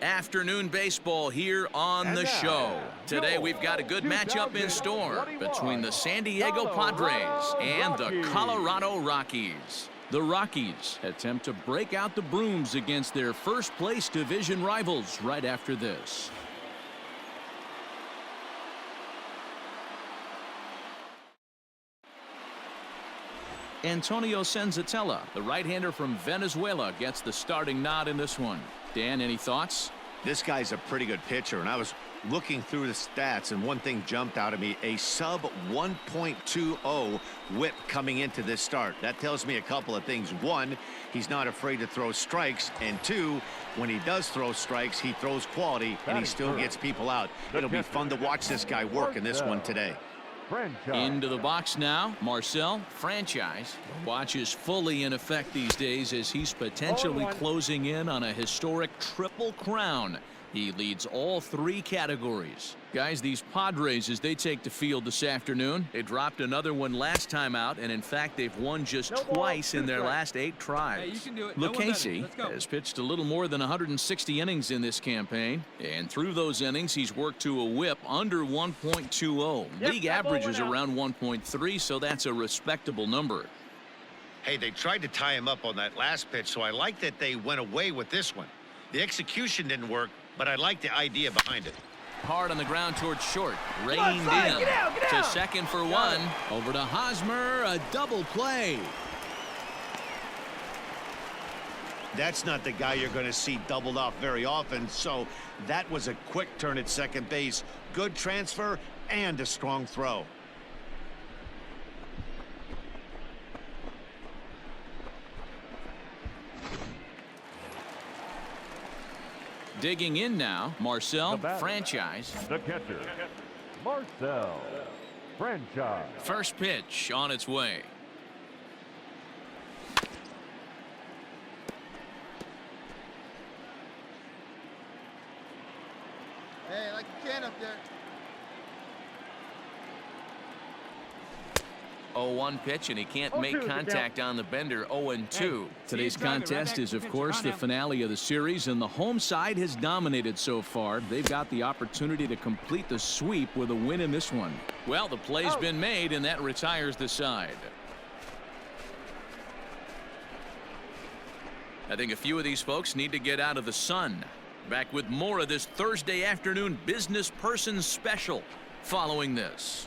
Afternoon baseball here on the show. Today we've got a good matchup in store between the San Diego Padres and the Colorado Rockies. The Rockies attempt to break out the brooms against their first-place division rivals right after this. Antonio Senzatella, the right-hander from Venezuela, gets the starting nod in this one. Dan, any thoughts? This guy's a pretty good pitcher, and I was looking through the stats, and one thing jumped out at me: a sub 1.20 whip coming into this start. That tells me a couple of things. One, he's not afraid to throw strikes, and two, when he does throw strikes, he throws quality, and he still gets people out. It'll be fun to watch this guy work in this one today. Into the box now, Marcel Franchise. Watch is fully in effect these days as he's potentially closing in on a historic triple crown. He leads all three categories. Guys, these Padres, as they take the field this afternoon, they dropped another one last time out, and in fact, they've won just twice in their last 8 tries. Hey, you can do it. Lucchesi has pitched a little more than 160 innings in this campaign, and through those innings, he's worked to a whip under 1.20. League average is around 1.3, so that's a respectable number. Hey, they tried to tie him up on that last pitch, so I like that they went away with this one. The execution didn't work, but I like the idea behind it. Hard on the ground towards short. Reined in. Get out. To second for one. Over to Hosmer. A double play. That's not the guy you're going to see doubled off very often, so that was a quick turn at second base. Good transfer and a strong throw. Digging in now, Marcel Franchise. The catcher, Marcel Franchise. First pitch on its way. Hey, like a can up there. 0-1 pitch, and he can't make contact on the bender. 0-2. Today's contest is, of course, the finale of the series, and the home side has dominated so far. They've got the opportunity to complete the sweep with a win in this one. Well, the play's been made, and that retires the side. I think a few of these folks need to get out of the sun. Back with more of this Thursday afternoon business person special following this.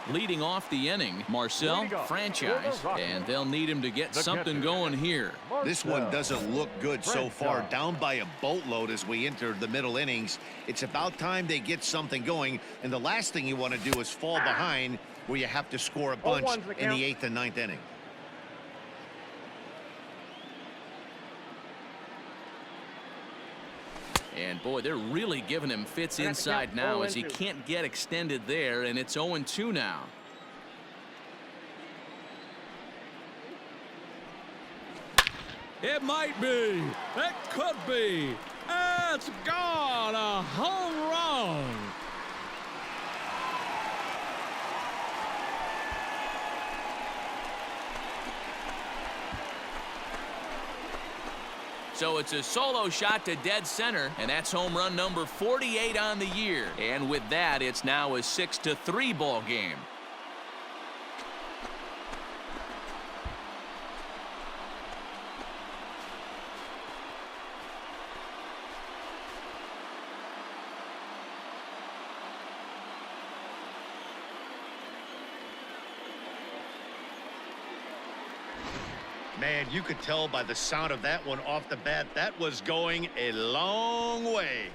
Leading off the inning, Marcel Franchise, and they'll need him to get something going here. This one doesn't look good so far. Down by a boatload as we enter the middle innings. It's about time they get something going, and the last thing you want to do is fall behind where you have to score a bunch in the 8th and 9th inning. And boy, they're really giving him fits inside now as he can't get extended there, and it's 0-2 now. It might be. It could be. It's gone. A home run. So it's a solo shot to dead center, and that's home run number 48 on the year. And with that, it's now a 6-3 ball game. Man, you could tell by the sound of that one off the bat, that was going a long way.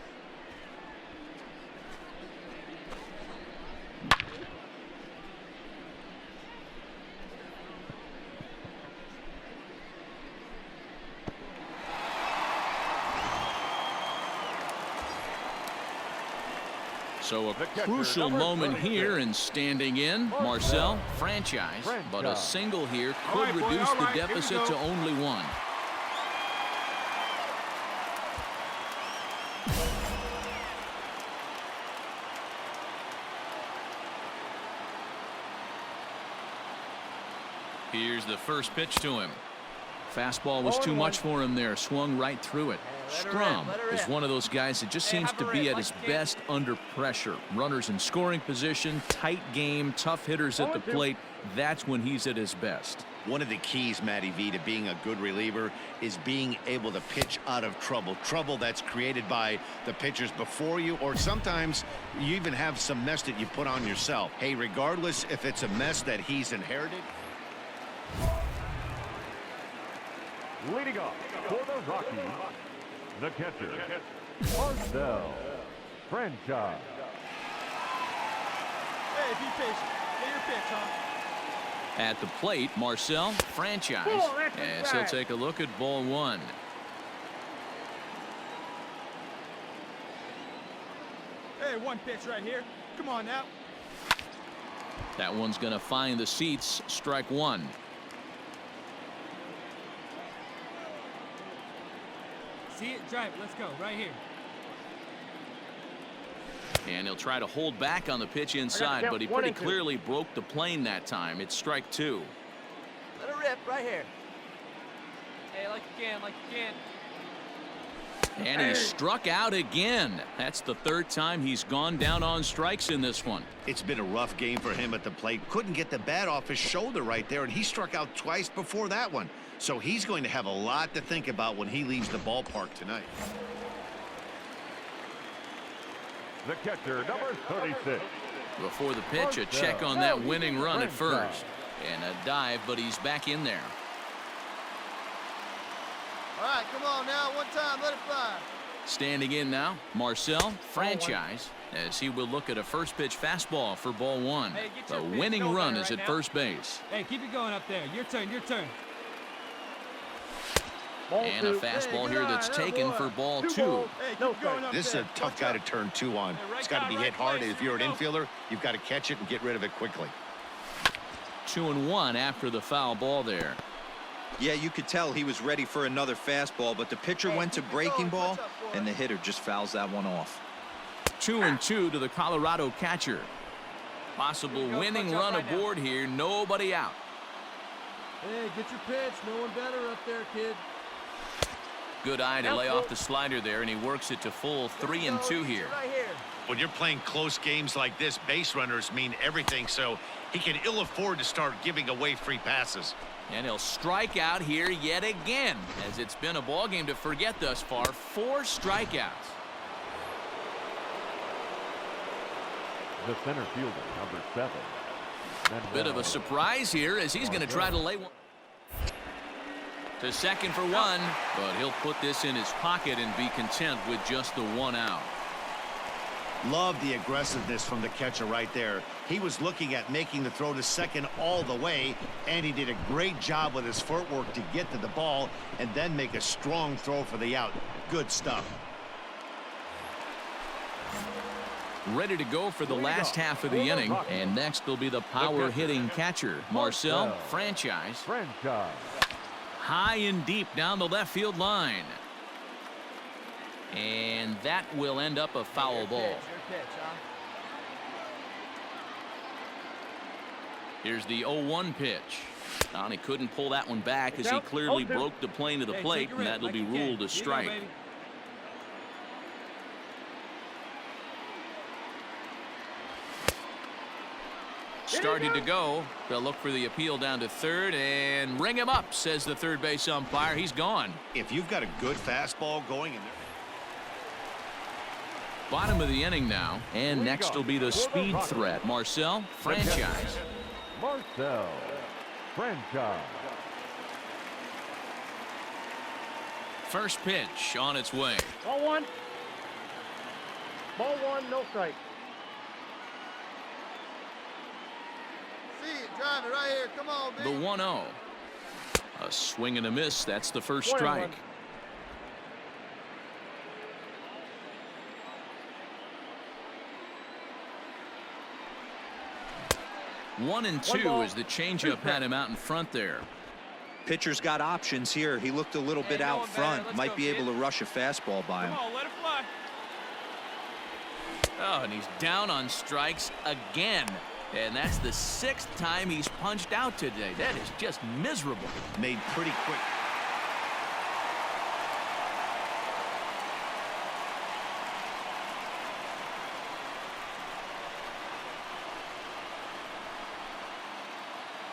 So a crucial moment here, and standing in, Marcel Franchise. But a single here could reduce the deficit to only 1. Here's the first pitch to him. Fastball was too much for him there. Swung right through it. Strom is one of those guys that just seems to be at his best under pressure. Runners in scoring position, tight game, tough hitters at the plate. That's when he's at his best. One of the keys, Matty V, to being a good reliever is being able to pitch out of trouble. Trouble that's created by the pitchers before you, or sometimes you even have some mess that you put on yourself. Hey, regardless if it's a mess that he's inherited. Leading off for the Rockies, the catcher, Marcel Franchise. Hey, be patient. Get your pitch, huh? At the plate, Marcel Franchise, as he'll take a look at ball one. Hey, one pitch right here. Come on now. That one's going to find the seats. Strike one. See it, drive it. Let's go right here. And he'll try to hold back on the pitch inside, but he pretty clearly broke the plane that time. It's strike two. Let it rip right here. Hey, like again, like again. And he struck out again. That's the third time he's gone down on strikes in this one. It's been a rough game for him at the plate. Couldn't get the bat off his shoulder right there, and he struck out twice before that one. So he's going to have a lot to think about when he leaves the ballpark tonight. The catcher, number 36. Before the pitch, a check on that winning run at first. And a dive, but he's back in there. All right, come on now. One time, let it fly. Standing in now, Marcel Franchise, as he will look at a first pitch fastball for ball one. Hey, get the your pitch winning going run right is at now. first base. Hey, keep it going up there. Your turn, your turn. And a fastball here that's taken for ball two. Hey, keep going up This is there. a tough guy to turn two on. It's got to be hit hard. If you're an infielder, you've got to catch it and get rid of it quickly. 2-1 after the foul ball there. Yeah, you could tell he was ready for another fastball, but the pitcher went to breaking ball, and the hitter just fouls that one off. 2-2 to the Colorado catcher. Possible winning run right now. aboard here. Nobody out. Hey, get your pitch. No one better up there, kid. Good eye to lay off the slider there, and he works it to full 3-2 here. Right here. When you're playing close games like this, base runners mean everything, so he can ill afford to start giving away free passes. And he'll strike out here yet again, as it's been a ball game to forget thus far. 4 strikeouts. The center fielder, number 7. Bit of a surprise here, as he's going to try to lay one to second for one, but he'll put this in his pocket and be content with just the 1 out. Love the aggressiveness from the catcher right there. He was looking at making the throw to second all the way, and he did a great job with his footwork to get to the ball and then make a strong throw for the out. Good stuff. Ready to go for the last half of the inning, and next will be the power hitting catcher, Marcel Franchise. High and deep down the left field line. And that will end up a foul ball. Your pitch, huh? Here's the 0-1 pitch. And he couldn't pull that one back as he clearly broke the plane of the plate, and that'll be ruled a strike. Started to go. They'll look for the appeal down to third and ring him up, says the third base umpire. He's gone. If you've got a good fastball going in there. Bottom of the inning now, and next will be the speed threat, Marcel Franchise. Marcel Franchise. First pitch on its way. Ball one. Ball one, no strike. See it. Drive it right here. Come on, The baby. 1-0. A swing and a miss. That's the first 1-1. strike. 1-2 as the changeup had him out in front there. Pitcher's got options here. He looked a little bit no out one better. front. Let's Might go, be kid. able to rush a fastball by him. Come on, let it fly. Oh, and he's down on strikes again. And that's the 6th time he's punched out today. That is just miserable. Made pretty quick.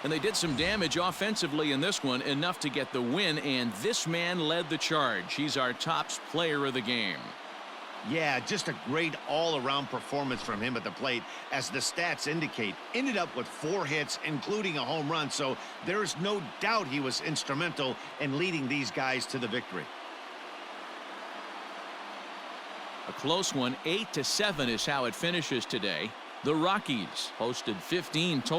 And they did some damage offensively in this one, enough to get the win, and this man led the charge. He's our top player of the game. Yeah, just a great all-around performance from him at the plate. As the stats indicate, ended up with 4 hits, including a home run, so there's no doubt he was instrumental in leading these guys to the victory. A close one, 8-7 is how it finishes today. The Rockies posted 15 total.